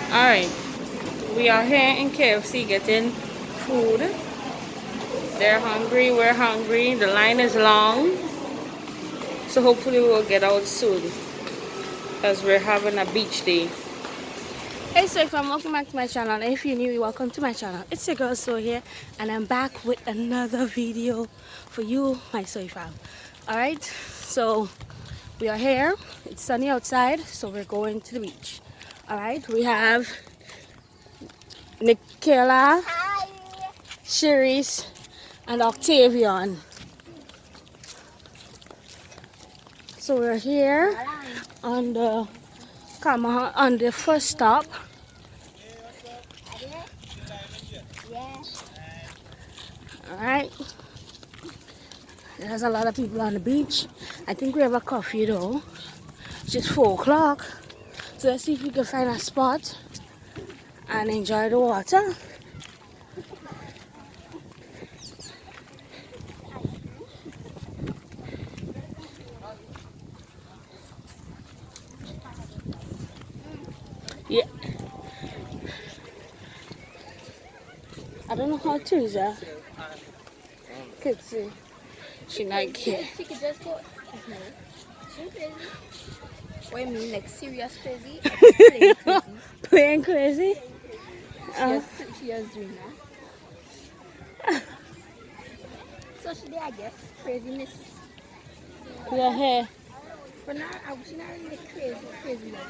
Alright, we are here in KFC getting food. They're hungry, we're hungry, the line is long. So hopefully we will get out soon because we're having a beach day. Hey Soy Fam, welcome back to my channel. If you're new, welcome to my channel. It's your girl Soy here and I'm back with another video for you, my Soy Fam. Alright, so we are here. It's sunny outside, so we're going to the beach. Alright, we have Nikela, Cherise, and Octavian. So we're here on the first stop. Alright. There's a lot of people on the beach. I think we have a coffee though. It's just 4 o'clock. So let's see if we can find a spot and enjoy the water. Yeah. I don't know how to use that. Could see. She not here. She could just go. She crazy. What you mean, like serious crazy? Playing crazy. Playing crazy? She was doing that. So she did, I guess, craziness. We are here. For now, she not really crazy like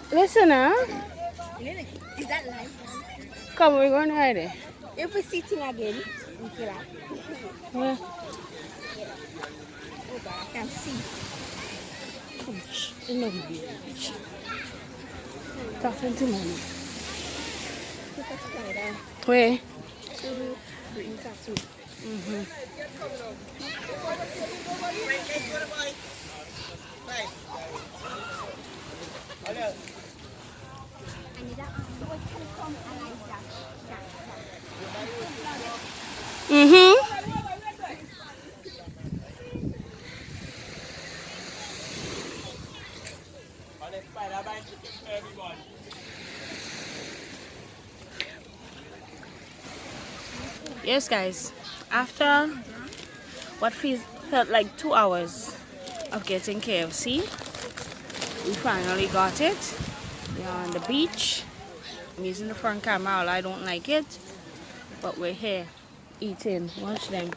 that. Listen, huh? Is that live? Come, we're going to hide it. If we see thing again, we kill her. Yeah. Oh God, I can see. It's not a beach. Talking to mommy. Where? Yes, guys. After what felt like 2 hours of getting KFC, we finally got it. We're on the beach. I'm using the front camera, although I don't like it. But we're here eating. Watch them.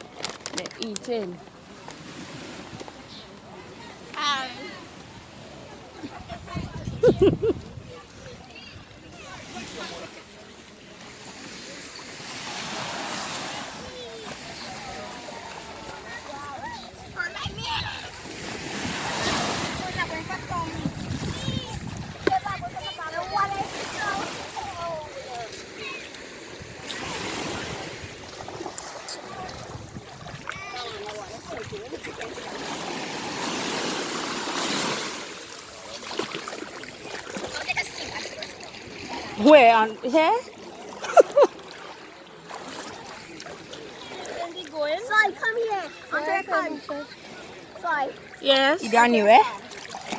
They're eating. Where? On here? Soy, come here. On the Soy. Yes. You down here, eh?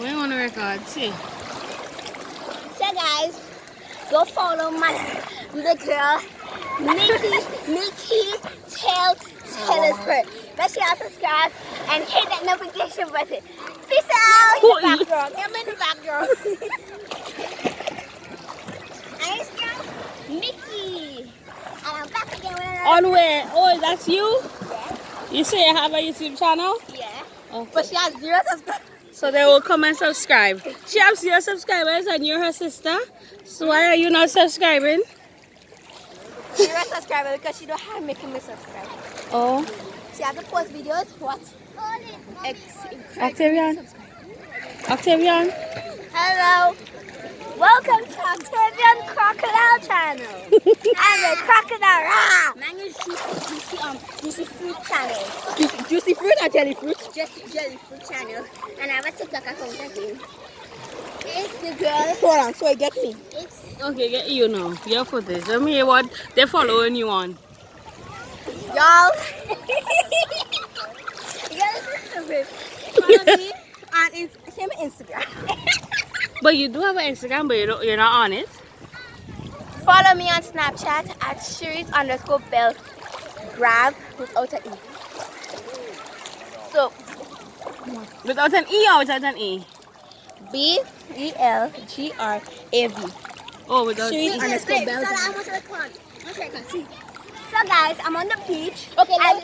We on the record. See. So guys, go follow my little girl, Nikki Taylor. Make sure y'all subscribe and hit that notification button. Peace out. Who In the back, girl. I'm in the back, girl. I'm Nikki. And I'm back again with another. On where? Oh, that's you? Yeah. You say you have a YouTube channel? Yeah. Okay. But she has 0 subscribers. So they will come and subscribe. She has 0 subscribers and you're her sister. So why are you not subscribing? 0 subscribers because she don't have making me subscribe. Oh. She has to post videos. What? Octavian. Octavian. Hello. Welcome to Octavian Crocodile Channel. I'm a crocodile. Rah! Mine is Juicy Fruit Channel. Juicy Fruit or Jelly Fruit? Jelly Fruit Channel. And I have a TikTok account again. It's the girl. Hold on, so I get me. Okay, get you now. Your footage. Let me hear what they're following you on. Y'all. You gotta stupid. Follow me on Instagram. But you do have an Instagram, but you're not on it. Follow me on Snapchat at Shiri's_belt grab without an E. So Without an E or without an E? BELGRAV. Oh, without Shiri's E. _belt. So guys, I'm on the beach. Okay, let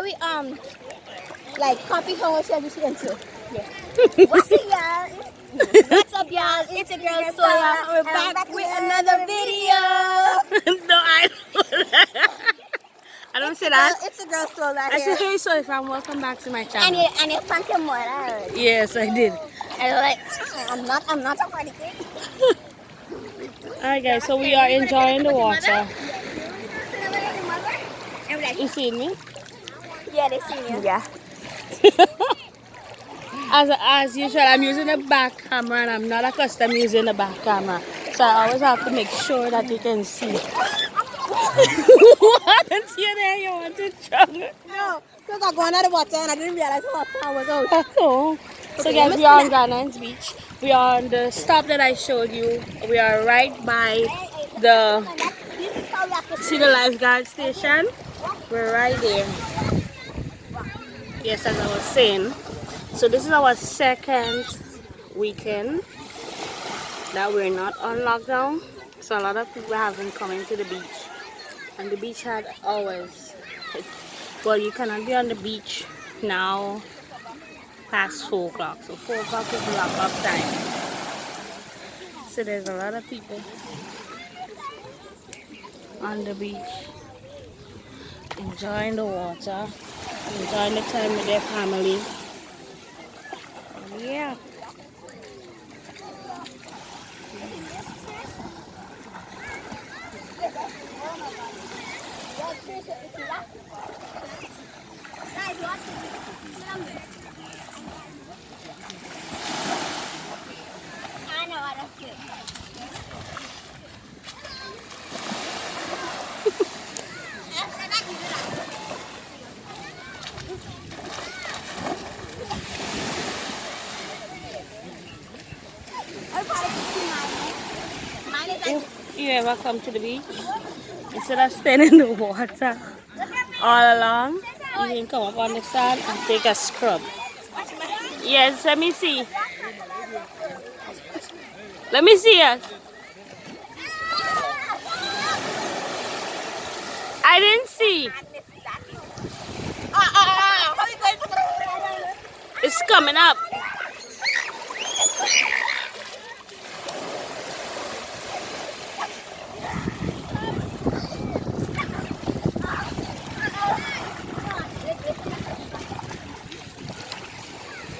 me like copy how much you see into. Yeah. What's up, y'all? What's up, y'all? It's your girl Soya. We're back with another video. No, I don't say that. It's a girl Soya I here. said, hey, Soy Fam, welcome back to my channel. And you thank your mother. Yes, I did. And like, I'm not a party kid. Alright, guys, so we are enjoying the water. You seen me? Yeah, they seen you. Yeah. As usual, I'm using the back camera and I'm not accustomed using the back camera. So I always have to make sure that you can see. What? You there? You want to chug? No, because I go under the water and I didn't realize how far I was out. Oh. So Okay, guys, we are on Grenada Beach. We are on the stop that I showed you. We are right by the, This is how we have to see the lifeguard station? We're right there. Yes, as I was saying. So this is our second weekend that we're not on lockdown. So a lot of people have been coming to the beach. And the beach had hours. Well, you cannot be on the beach now past 4 o'clock. So 4 o'clock is lock-up time. So there's a lot of people on the beach enjoying the water, enjoying the time with their family. Yeah. If you ever come to the beach, instead of staying in the water all along, you can come up on the sand and take a scrub. Yes, let me see. Let me see it. I didn't see. It's coming up.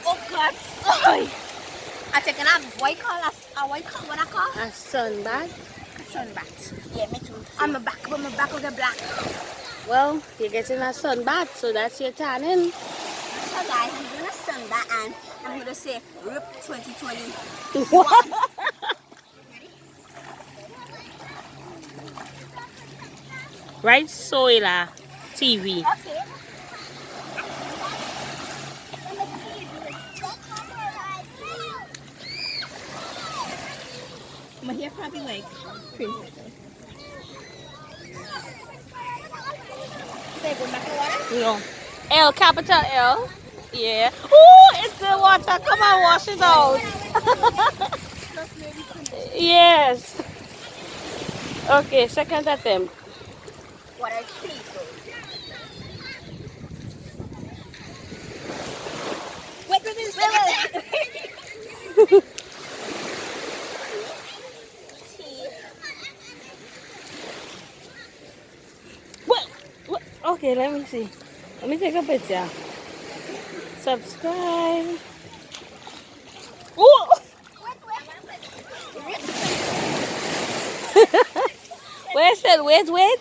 Oh God, sorry. I taken a white color, what I call? A sunbath. A sunbath. Yeah, me too. On my back, but my back was black. Well, you're getting a sunbath, so that's your tanning. So guys, I'm doing a sunbath and I'm gonna say RIP 2020. What? Right, Soyla TV. Okay. My hair probably like crazy. Say go back to water? No. L, capital L. Yeah. Ooh, it's the water. Come on, wash it out. Yes. Okay, second attempt. Water, please go. Wait. What? Okay, let me see. Let me take a picture. Subscribe. Ooh. Where I said wait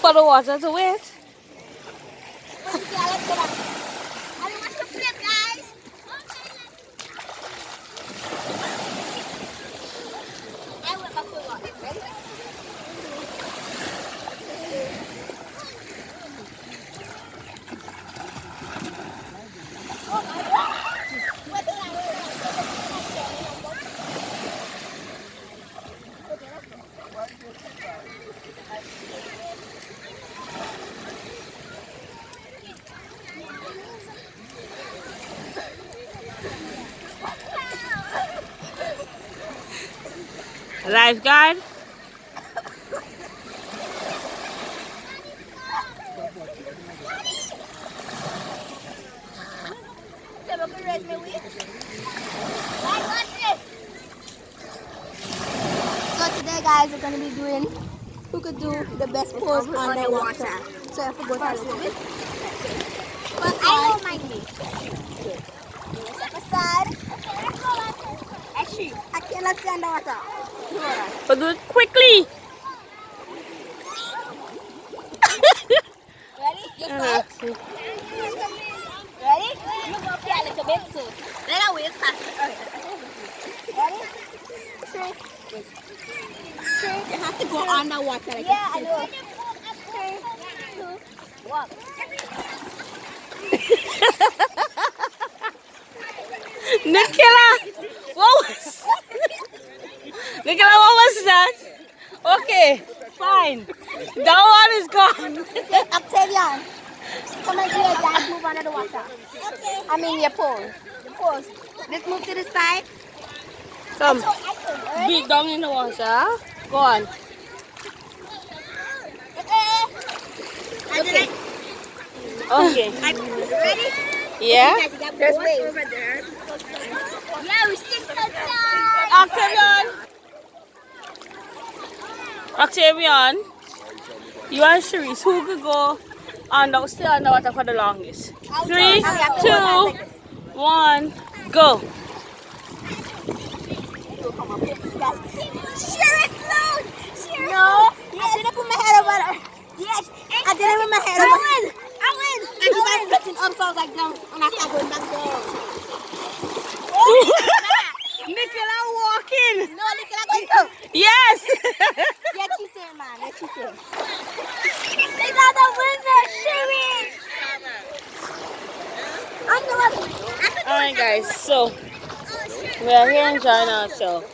for the water to wait. Lifeguard. So today, guys, we're gonna be doing who could do the best pose underwater. So I have to go down a little bit. But I don't mind me. Step aside. Actually, I cannot see underwater. But do it quickly. Ready? You start. Ready? You go up here a little bit so. Then I wait faster. Ready? 3. You have to go underwater. Like yeah, I know. 3, 2, 1. Nicola, what was Nicola, what was that? Okay, fine. That one is gone. Octavian, come and do your dance move under the water. Okay. I mean your pose. Pose. Let's move to the side. Come. Beat down in the water. Go on. Okay. Okay. Ready? Yeah? There's way over there. Yeah, we sit outside. Octavian. Octavian. You and Sharice, who could go stay underwater for the longest? 3, 2, 1, go. Sharice, load. No. I didn't put my head over there. Yes. I didn't put my head over there. I win. And you guys looking up, so I was like, down. And I started going back down. Nicola walking. No, Nicola going up. Yes. Yeah, cheating, man. You're cheating. They got the winner, Sharice. I'm the one. Alright guys, so we are here enjoying ourselves.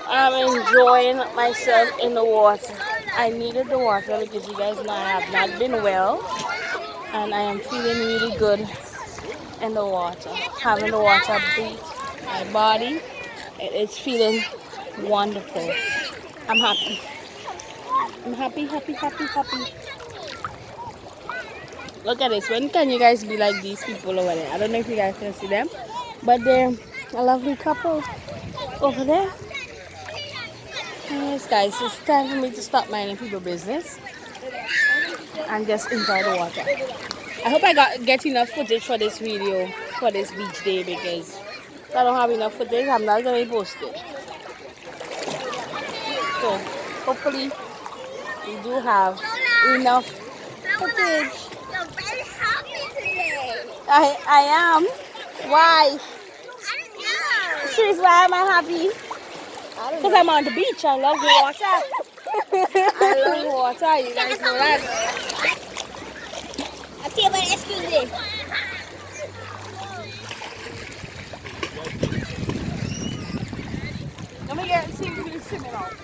I'm enjoying myself in the water. I needed the water because you guys know I have not been well. And I am feeling really good in the water. Having the water beat my body. It is feeling wonderful. I'm happy. I'm happy, happy, happy, happy. Look at this. When can you guys be like these people over there? I don't know if you guys can see them. But they're a lovely couple over there. Anyways guys, it's time for me to stop minding people's business and just enjoy the water. I hope I get enough footage for this video, for this beach day, because if I don't have enough footage, I'm not going to post it. So hopefully we do have enough footage. You're very happy today. I am. Why? I don't know. She's why am I happy? Because I'm on the beach. I love the water. I love the water. You guys know that. Okay, but excuse me. Let me see if we can swim it out.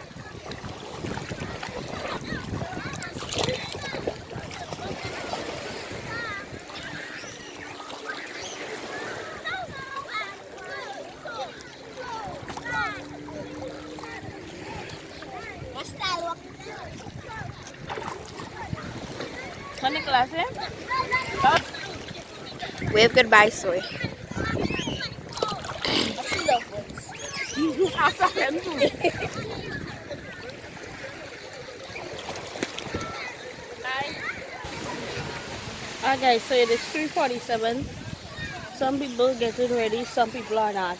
Nicola, Wave goodbye, Soy. Okay, so it is 3:47. Some people getting ready, some people are not.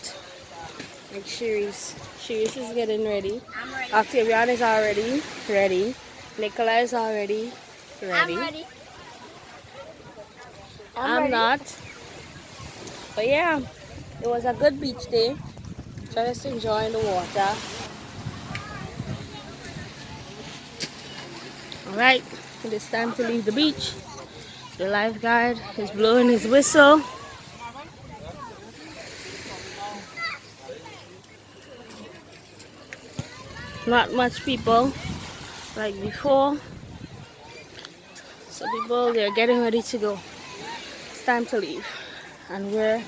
Like Sharice. Sharice is getting ready. I'm ready. Octavian is already ready. Nicola is already ready. I'm ready. I'm not. But yeah, it was a good beach day. Just enjoying the water. Alright, it is time to leave the beach. The lifeguard is blowing his whistle. Not much people like before. So people, they're getting ready to go. It's time to leave. And we're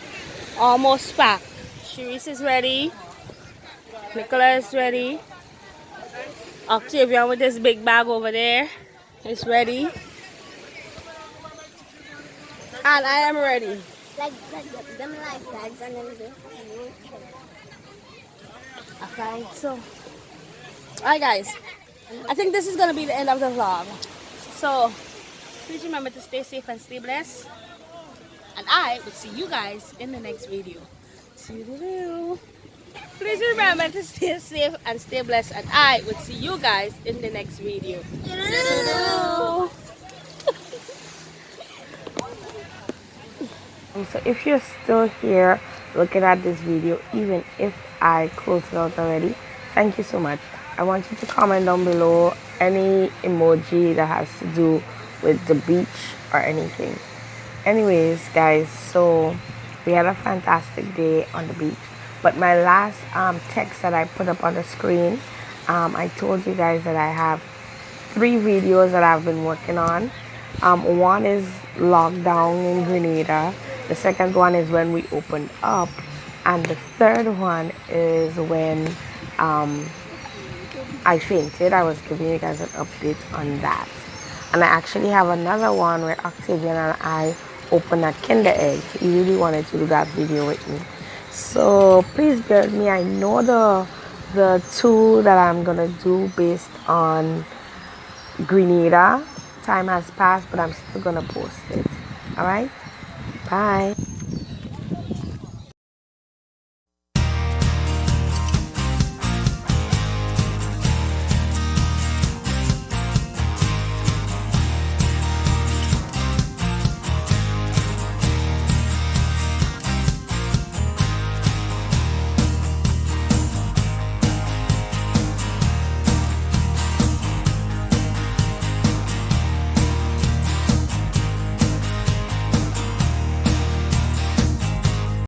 almost packed. Sharice is ready. Nicola is ready. Octavian with his big bag over there is ready. And I am ready. Like them life bags and then Okay, so, alright guys, I think this is gonna be the end of the vlog. So, please remember to stay safe and stay blessed. And I will see you guys in the next video. Toodaloo. Please remember to stay safe and stay blessed. And I will see you guys in the next video. Toodaloo. So if you're still here looking at this video, even if I closed it out already, thank you so much. I want you to comment down below any emoji that has to do with the beach or anything. Anyways guys, so we had a fantastic day on the beach, but my last text that I put up on the screen, I told you guys that I have 3 videos that I've been working on. One is lockdown in Grenada, the second one is when we opened up, and the third one is when I fainted. I was giving you guys an update on that. And I actually have another one where Octavian and I opened a Kinder Egg. He really wanted to do that video with me. So please bear with me. I know the 2 that I'm gonna do based on Grenada, time has passed, but I'm still gonna post it. Alright? Bye.